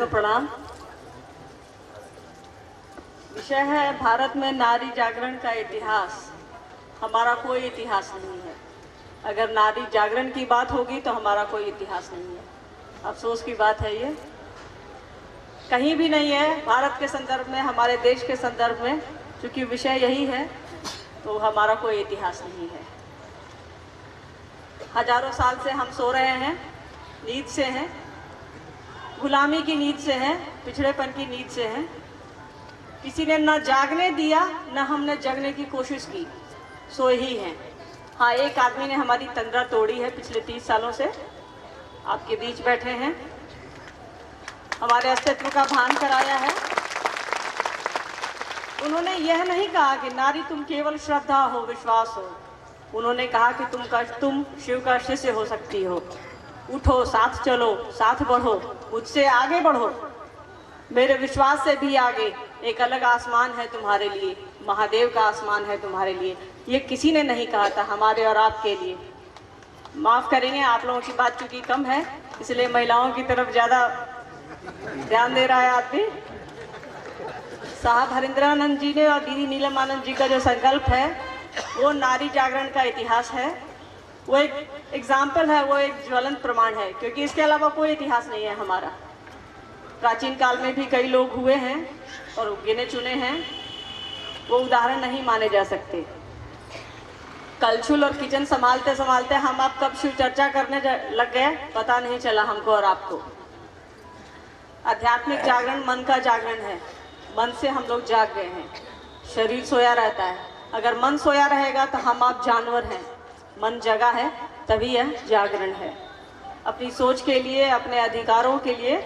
को प्रणाम। विषय है भारत में नारी जागरण का इतिहास। हमारा कोई इतिहास नहीं है। अगर नारी जागरण की बात होगी तो हमारा कोई इतिहास नहीं है। अफसोस की बात है, ये कहीं भी नहीं है भारत के संदर्भ में, हमारे देश के संदर्भ में। क्योंकि विषय यही है तो हमारा कोई इतिहास नहीं है। हजारों साल से हम सो रहे हैं, नींद से हैं, गुलामी की नींद से हैं, पिछड़ेपन की नींद से हैं। किसी ने न जागने दिया न हमने जगने की कोशिश की, सोए ही हैं। हाँ, एक आदमी ने हमारी तंद्रा तोड़ी है पिछले 30 सालों से, आपके बीच बैठे हैं, हमारे अस्तित्व का भान कराया है। उन्होंने यह नहीं कहा कि नारी तुम केवल श्रद्धा हो, विश्वास हो। उन्होंने कहा कि तुम शिव का शिष्य हो सकती हो। उठो, साथ चलो, साथ बढ़ो, मुझसे आगे बढ़ो। मेरे विश्वास से भी आगे एक अलग आसमान है तुम्हारे लिए, महादेव का आसमान है तुम्हारे लिए। ये किसी ने नहीं कहा था, हमारे और आपके लिए। माफ़ करेंगे, आप लोगों की बात चूंकि कम है इसलिए महिलाओं की तरफ ज़्यादा ध्यान दे रहा है आदमी। साहब हरिंद्रानंद जी ने और दीदी नीलम आनंद जी का जो संकल्प है वो नारी जागरण का इतिहास है। वो एक एग्जाम्पल है, वो एक ज्वलंत प्रमाण है, क्योंकि इसके अलावा कोई इतिहास नहीं है हमारा। प्राचीन काल में भी कई लोग हुए हैं और गिने चुने हैं, वो उदाहरण नहीं माने जा सकते। कलछुल और किचन संभालते संभालते हम आप कब शिव चर्चा करने लग गए पता नहीं चला हमको और आपको। आध्यात्मिक जागरण मन का जागरण है। मन से हम लोग जाग गए हैं। शरीर सोया रहता है, अगर मन सोया रहेगा तो हम आप जानवर हैं। मन जगा है तभी यह जागरण है। अपनी सोच के लिए, अपने अधिकारों के लिए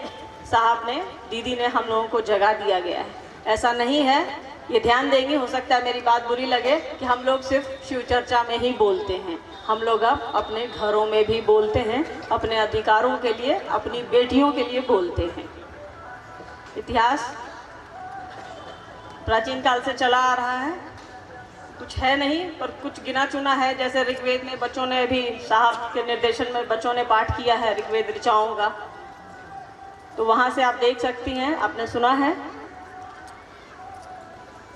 साहब ने, दीदी ने हम लोगों को जगा दिया गया है। ऐसा नहीं है, ये ध्यान देंगे, हो सकता है मेरी बात बुरी लगे, कि हम लोग सिर्फ शिव चर्चा में ही बोलते हैं। हम लोग अब अपने घरों में भी बोलते हैं, अपने अधिकारों के लिए, अपनी बेटियों के लिए बोलते हैं। इतिहास प्राचीन काल से चला आ रहा है, कुछ है नहीं पर कुछ गिना चुना है। जैसे ऋग्वेद में बच्चों ने भी, साहब के निर्देशन में बच्चों ने पाठ किया है ऋग्वेद ऋचाओं का, तो वहाँ से आप देख सकती हैं, आपने सुना है।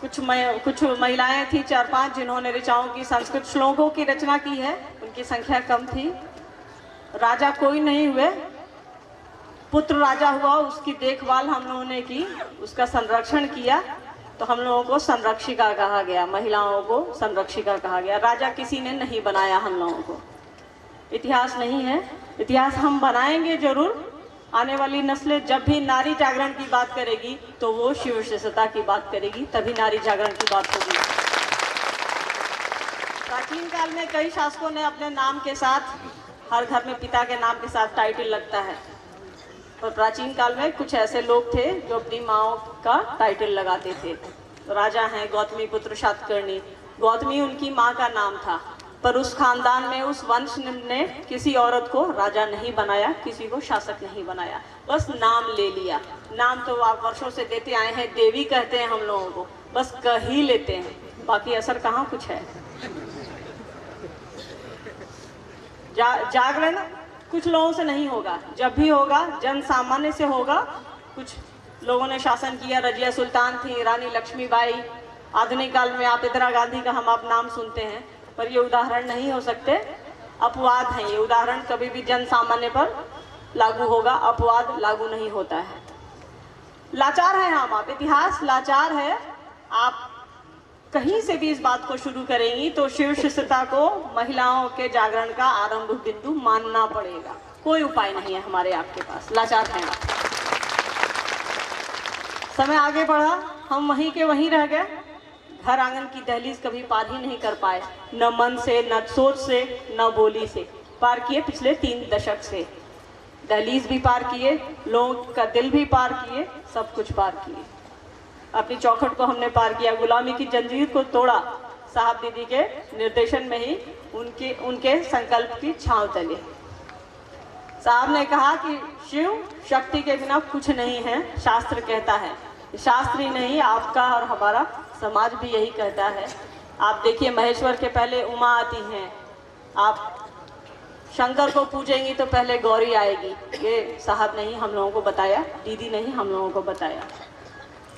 कुछ महिलाएं थी 4-5 जिन्होंने ऋचाओं की, संस्कृत श्लोकों की रचना की है। उनकी संख्या कम थी। राजा कोई नहीं हुए, पुत्र राजा हुआ, उसकी देखभाल हम लोगों ने की, उसका संरक्षण किया, तो हम लोगों को संरक्षिका कहा गया, महिलाओं को संरक्षिका कहा गया। राजा किसी ने नहीं बनाया हम लोगों को। इतिहास नहीं है, इतिहास हम बनाएंगे जरूर। आने वाली नस्लें जब भी नारी जागरण की बात करेगी तो वो शिव शिष्यता की बात करेगी, तभी नारी जागरण की बात होगी। प्राचीन काल में कई शासकों ने अपने नाम के साथ, हर घर में पिता के नाम के साथ टाइटल लगता है, और प्राचीन काल में कुछ ऐसे लोग थे जो अपनी माँओं का टाइटल लगाते थे। तो राजा हैं गौतमी पुत्र शातकर्णी। गौतमी उनकी माँ का नाम था, पर उस खानदान में, उस वंश ने किसी औरत को राजा नहीं बनाया, किसी को शासक नहीं बनाया, बस नाम ले लिया। नाम तो आप वर्षों से देते आए हैं, देवी कहते हैं हम लोगों को, बस कह ही लेते हैं, बाकी असर कहाँ कुछ है। जागरण कुछ लोगों से नहीं होगा, जब भी होगा जन सामान्य से होगा। कुछ लोगों ने शासन किया, रजिया सुल्तान थी, रानी लक्ष्मीबाई, आधुनिक काल में आप इंदिरा गांधी का हम आप नाम सुनते हैं, पर ये उदाहरण नहीं हो सकते, अपवाद हैं ये। उदाहरण कभी भी जन सामान्य पर लागू होगा, अपवाद लागू नहीं होता है। लाचार है हम आप, इतिहास लाचार है। आप कहीं से भी इस बात को शुरू करेंगी तो शिव शिष्यता को महिलाओं के जागरण का आरंभ बिंदु मानना पड़ेगा। कोई उपाय नहीं है हमारे आपके पास, लाचार हैं आप। समय आगे बढ़ा, हम वहीं के वहीं रह गए। घर आंगन की दहलीज कभी पार ही नहीं कर पाए, न मन से, न सोच से, न बोली से। पार किए पिछले 3 दशक से, दहलीज भी पार किए, लोगों का दिल भी पार किए, सब कुछ पार किए। अपनी चौखट को हमने पार किया, गुलामी की जंजीर को तोड़ा, साहब दीदी के निर्देशन में ही, उनके संकल्प की छांव तले। साहब ने कहा कि शिव शक्ति के बिना कुछ नहीं है, शास्त्र कहता है। शास्त्र ही नहीं, आपका और हमारा समाज भी यही कहता है। आप देखिए, महेश्वर के पहले उमा आती हैं, आप शंकर को पूजेंगी तो पहले गौरी आएगी। ये साहब ने ही हम लोगों को बताया, दीदी ने ही हम लोगों को बताया।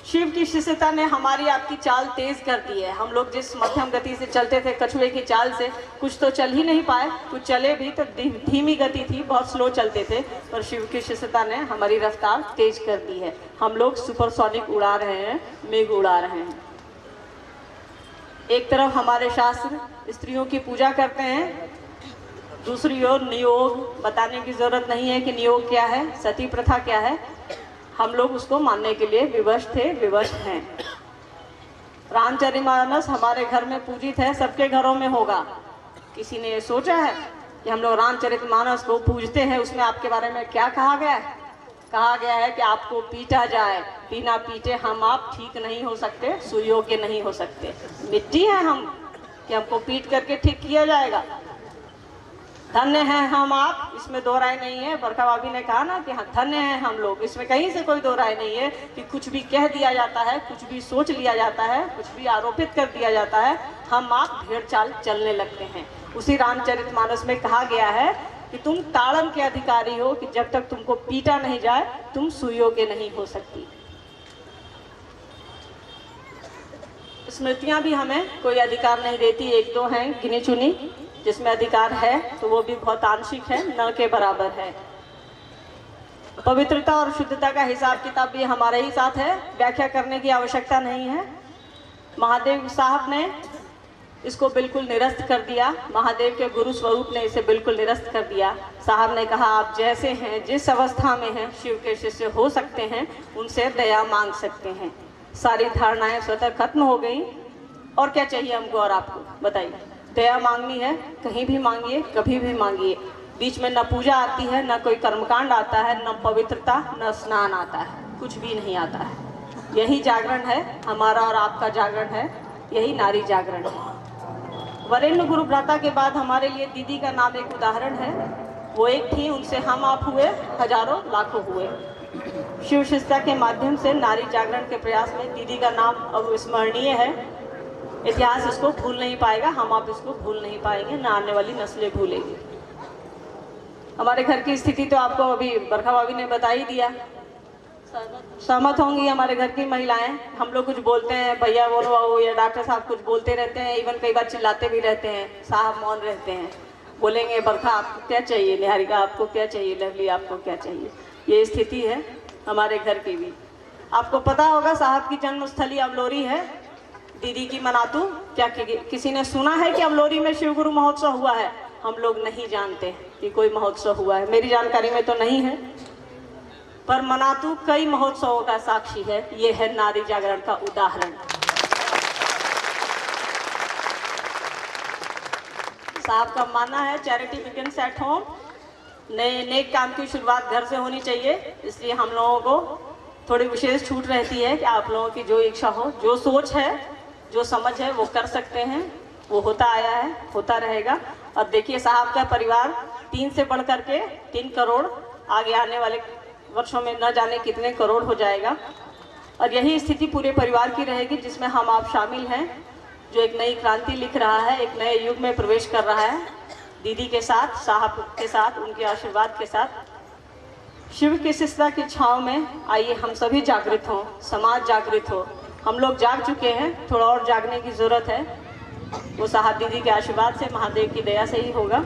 शिव की शिष्यता ने हमारी आपकी चाल तेज कर दी है। हम लोग जिस मध्यम गति से चलते थे कछुए की चाल से, कुछ तो चल ही नहीं पाए, कुछ चले भी तो धीमी गति थी, बहुत स्लो चलते थे। पर शिव की शिष्यता ने हमारी रफ्तार तेज कर दी है। हम लोग सुपरसोनिक उड़ा रहे हैं, मेघ उड़ा रहे हैं। एक तरफ हमारे शास्त्र स्त्रियों की पूजा करते हैं, दूसरी ओर नियोग बताने की जरूरत नहीं है कि नियोग क्या है, सती प्रथा क्या है। हम लोग उसको मानने के लिए विवश थे, विवश हैं। रामचरितमानस हमारे घर में पूजित है, सबके घरों में होगा। किसी ने सोचा है कि हम लोग रामचरितमानस को पूजते हैं, उसमें आपके बारे में क्या कहा गया है? कहा गया है कि आपको पीटा जाए, बिना पीटे हम आप ठीक नहीं हो सकते, सुयोग्य नहीं हो सकते। मिट्टी है हम कि हमको पीट करके ठीक किया जाएगा। धन्य हैं हम आप, इसमें दो राय नहीं है। बरखा भाभी ने कहा ना कि हाँ धन्य हैं हम लोग, इसमें कहीं से कोई दो राय नहीं है कि कुछ भी कह दिया जाता है, कुछ भी सोच लिया जाता है, कुछ भी आरोपित कर दिया जाता है, हम आप भेड़ चाल चलने लगते हैं। उसी रामचरितमानस में कहा गया है कि तुम ताड़न के अधिकारी हो कि जब तक तुमको पीटा नहीं जाए तुम सुयोग्य नहीं हो सकती। स्मृतियां भी हमें कोई अधिकार नहीं देती, एक दो हैं गिनी चुनी जिसमें अधिकार है, तो वो भी बहुत आंशिक है, न के बराबर है। पवित्रता और शुद्धता का हिसाब किताब भी हमारे ही साथ है, व्याख्या करने की आवश्यकता नहीं है। महादेव साहब ने इसको बिल्कुल निरस्त कर दिया, महादेव के गुरु स्वरूप ने इसे बिल्कुल निरस्त कर दिया। साहब ने कहा आप जैसे हैं, जिस अवस्था में हैं, शिव के शिष्य हो सकते हैं, उनसे दया मांग सकते हैं। सारी धारणाएं स्वतः खत्म हो गई। और क्या चाहिए हमको और आपको, बताइए। दया मांगनी है, कहीं भी मांगिए, कभी भी मांगिए। बीच में न पूजा आती है, न कोई कर्मकांड आता है, न पवित्रता, न स्नान आता है, कुछ भी नहीं आता है। यही जागरण है, हमारा और आपका जागरण है, यही नारी जागरण है। वरेण्य गुरु भ्राता के बाद हमारे लिए दीदी का नाम एक उदाहरण है। वो एक थी, उनसे हम आप हुए, हजारों लाखों हुए। शिव शिष्यता के माध्यम से नारी जागरण के प्रयास में दीदी का नाम अविस्मरणीय है। इतिहास इसको भूल नहीं पाएगा, हम आप इसको भूल नहीं पाएंगे, न आने वाली नस्लें भूलेंगी। हमारे घर की स्थिति तो आपको अभी बरखा भाभी ने बता ही दिया। सहमत होंगी हमारे घर की महिलाएं। हम लोग कुछ बोलते हैं, भैया बोलो या डॉक्टर साहब कुछ बोलते रहते हैं, इवन कई बार चिल्लाते भी रहते हैं, साहब मौन रहते हैं। बोलेंगे बरखा आपको क्या चाहिए, निहारिका आपको क्या चाहिए, लवली आपको क्या चाहिए। ये स्थिति है हमारे घर की भी। आपको पता होगा साहब की जन्मस्थली अवलोरी है, दीदी की मनातू। क्या किसी ने सुना है कि अवलोरी में शिव गुरु महोत्सव हुआ है? हम लोग नहीं जानते कि कोई महोत्सव हुआ है, मेरी जानकारी में तो नहीं है। पर मनातू कई महोत्सवों का साक्षी है। ये है नारी जागरण का उदाहरण। साहब का मानना है चैरिटी बिगिंस एट होम। नए नेक काम की शुरुआत घर से होनी चाहिए, इसलिए हम लोगों को थोड़ी विशेष छूट रहती है कि आप लोगों की जो इच्छा हो, जो सोच है, जो समझ है, वो कर सकते हैं। वो होता आया है, होता रहेगा। और देखिए साहब का परिवार 3 से बढ़ करके 3 करोड़, आगे आने वाले वर्षों में न जाने कितने करोड़ हो जाएगा। और यही स्थिति पूरे परिवार की रहेगी, जिसमें हम आप शामिल हैं, जो एक नई क्रांति लिख रहा है, एक नए युग में प्रवेश कर रहा है। दीदी के साथ, साहब के साथ, उनके आशीर्वाद के साथ। शिव की शिष्यता की छाँव में आइए हम सभी जागृत हों, समाज जागृत हो। हम लोग जाग चुके हैं, थोड़ा और जागने की ज़रूरत है। वो साहब दीदी के आशीर्वाद से, महादेव की दया से ही होगा।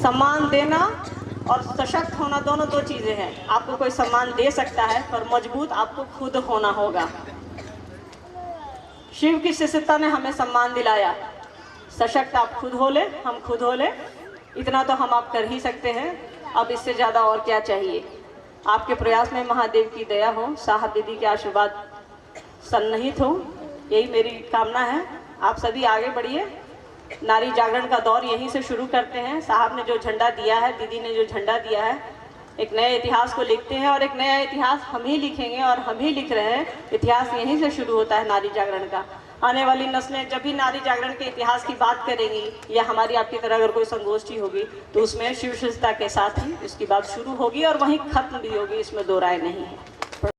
सम्मान देना और सशक्त होना दोनों दो चीज़ें हैं। आपको कोई सम्मान दे सकता है, पर मजबूत आपको खुद होना होगा। शिव की शिष्यता ने हमें सम्मान दिलाया। सशक्त आप खुद हो ले, हम खुद हो ले, इतना तो हम आप कर ही सकते हैं। अब इससे ज़्यादा और क्या चाहिए। आपके प्रयास में महादेव की दया हो, साहब दीदी के आशीर्वाद सन्निहित हो, यही मेरी कामना है। आप सभी आगे बढ़िए। नारी जागरण का दौर यहीं से शुरू करते हैं। साहब ने जो झंडा दिया है, दीदी ने जो झंडा दिया है, एक नए इतिहास को लिखते हैं और एक नया इतिहास हम ही लिखेंगे और हम ही लिख रहे हैं। इतिहास यहीं से शुरू होता है नारी जागरण का। आने वाली नस्लें जब भी नारी जागरण के इतिहास की बात करेंगी या हमारी आपकी तरह अगर कोई संगोष्ठी होगी तो उसमें शिव शिष्यता के साथ ही इसकी बात शुरू होगी और वहीं खत्म भी होगी, इसमें दो राय नहीं है।